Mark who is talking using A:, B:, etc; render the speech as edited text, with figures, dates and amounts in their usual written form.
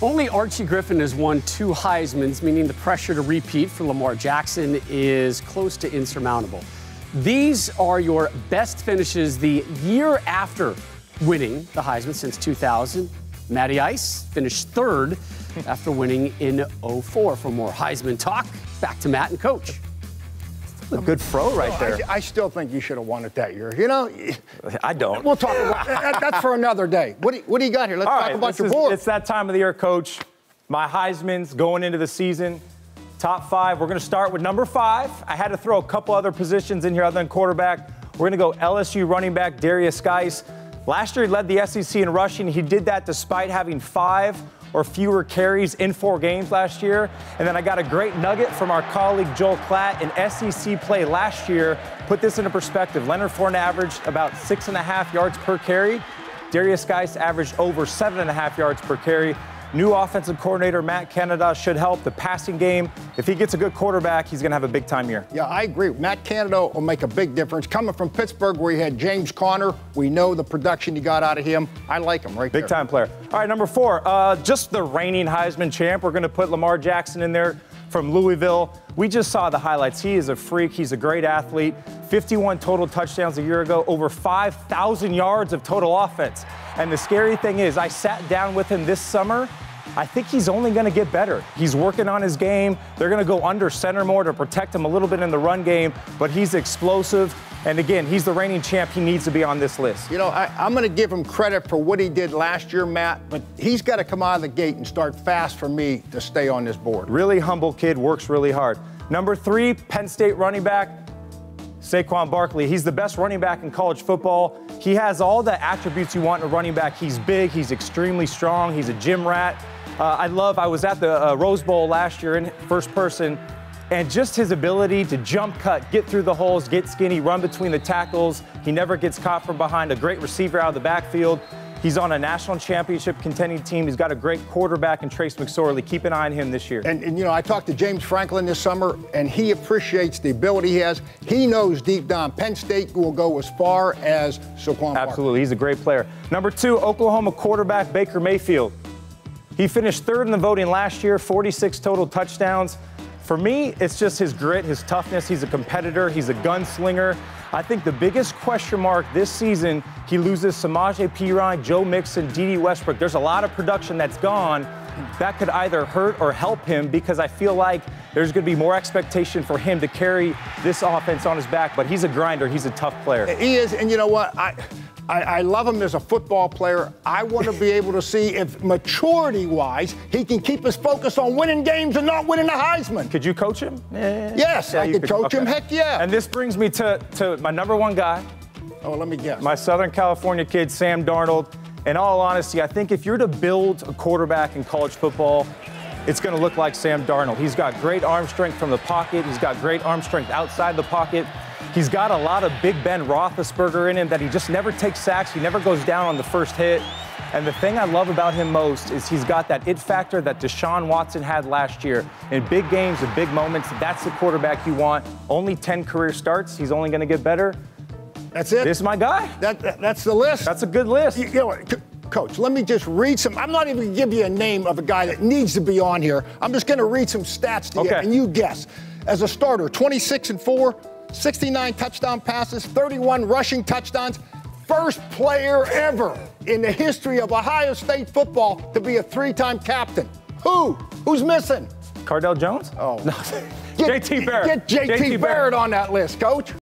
A: Only Archie Griffin has won 2 Heismans, meaning the pressure to repeat for Lamar Jackson is close to insurmountable. These are your best finishes the year after winning the Heisman since 2000. Matty Ice finished 3rd after winning in 04. For more Heisman talk, back to Matt and Coach.
B: A good throw right there.
C: I still think you should have won it that year. You know,
B: I don't.
C: We'll talk about that's for another day. What do you got here? Let's talk about your board.
B: It's that time of the year, Coach. My Heisman's going into the season. Top 5. We're going to start with number 5. I had to throw a couple other positions in here other than quarterback. We're going to go LSU running back Darius Geis. Last year, he led the SEC in rushing. He did that despite having 5 or fewer carries in 4 games last year. And then I got a great nugget from our colleague Joel Klatt in SEC play last year. Put this into perspective. Leonard Fournette averaged about 6.5 yards per carry. Darius Geis averaged over 7.5 yards per carry. New offensive coordinator Matt Canada should help the passing game. If he gets a good quarterback, he's going to have a big-time year.
C: Yeah, I agree. Matt Canada will make a big difference. Coming from Pittsburgh, where he had James Conner, we know the production he got out of him. I like him right there.
B: Big-time player. All right, number 4, just the reigning Heisman champ. We're going to put Lamar Jackson in there from Louisville. We just saw the highlights. He is a freak. He's a great athlete. 51 total touchdowns a year ago, over 5,000 yards of total offense. And the scary thing is, I sat down with him this summer. I think he's only going to get better. He's working on his game. They're going to go under center more to protect him a little bit in the run game, but he's explosive. And again, he's the reigning champ. He needs to be on this list.
C: You know, I'm going to give him credit for what he did last year, Matt, but he's got to come out of the gate and start fast for me to stay on this board.
B: Really humble kid, works really hard. Number 3, Penn State running back, Saquon Barkley. He's the best running back in college football. He has all the attributes you want in a running back. He's big, he's extremely strong, he's a gym rat. I was at the Rose Bowl last year in first person, and just his ability to jump cut, get through the holes, get skinny, run between the tackles. He never gets caught from behind, a great receiver out of the backfield. He's on a national championship contending team. He's got a great quarterback in Trace McSorley. Keep an eye on him this year.
C: And you know, I talked to James Franklin this summer, and he appreciates the ability he has. He knows deep down Penn State will go as far as Saquon Barkley.
B: Absolutely, he's a great player. Number 2, Oklahoma quarterback Baker Mayfield. He finished 3rd in the voting last year, 46 total touchdowns. For me, it's just his grit, his toughness. He's a competitor. He's a gunslinger. I think the biggest question mark this season, he loses Samaje Perine, Joe Mixon, D.D. Westbrook. There's a lot of production that's gone. That could either hurt or help him, because I feel like there's going to be more expectation for him to carry this offense on his back. But he's a grinder. He's a tough player.
C: He is, and you know what? I love him as a football player. I want to be able to see if maturity-wise he can keep his focus on winning games and not winning the Heisman.
B: Could you coach him?
C: Yes, yeah, I could coach him. Heck yeah.
B: And this brings me to my number 1 guy.
C: Oh, let me guess.
B: My Southern California kid, Sam Darnold. In all honesty, I think if you're to build a quarterback in college football, it's going to look like Sam Darnold. He's got great arm strength from the pocket. He's got great arm strength outside the pocket. He's got a lot of Big Ben Roethlisberger in him, that he just never takes sacks. He never goes down on the first hit. And the thing I love about him most is he's got that it factor that Deshaun Watson had last year. In big games and big moments, that's the quarterback you want. Only 10 career starts. He's only going to get better.
C: That's it?
B: This is my guy.
C: That's the list?
B: That's a good list.
C: You know what, Coach, let me just read some. I'm not even going to give you a name of a guy that needs to be on here. I'm just going to read some stats to you, and you guess. As a starter, 26-4, 69 touchdown passes, 31 rushing touchdowns. First player ever in the history of Ohio State football to be a 3-time captain. Who's missing?
B: Cardell Jones?
C: Oh.
B: No. JT Barrett.
C: Get JT Barrett on that list, Coach.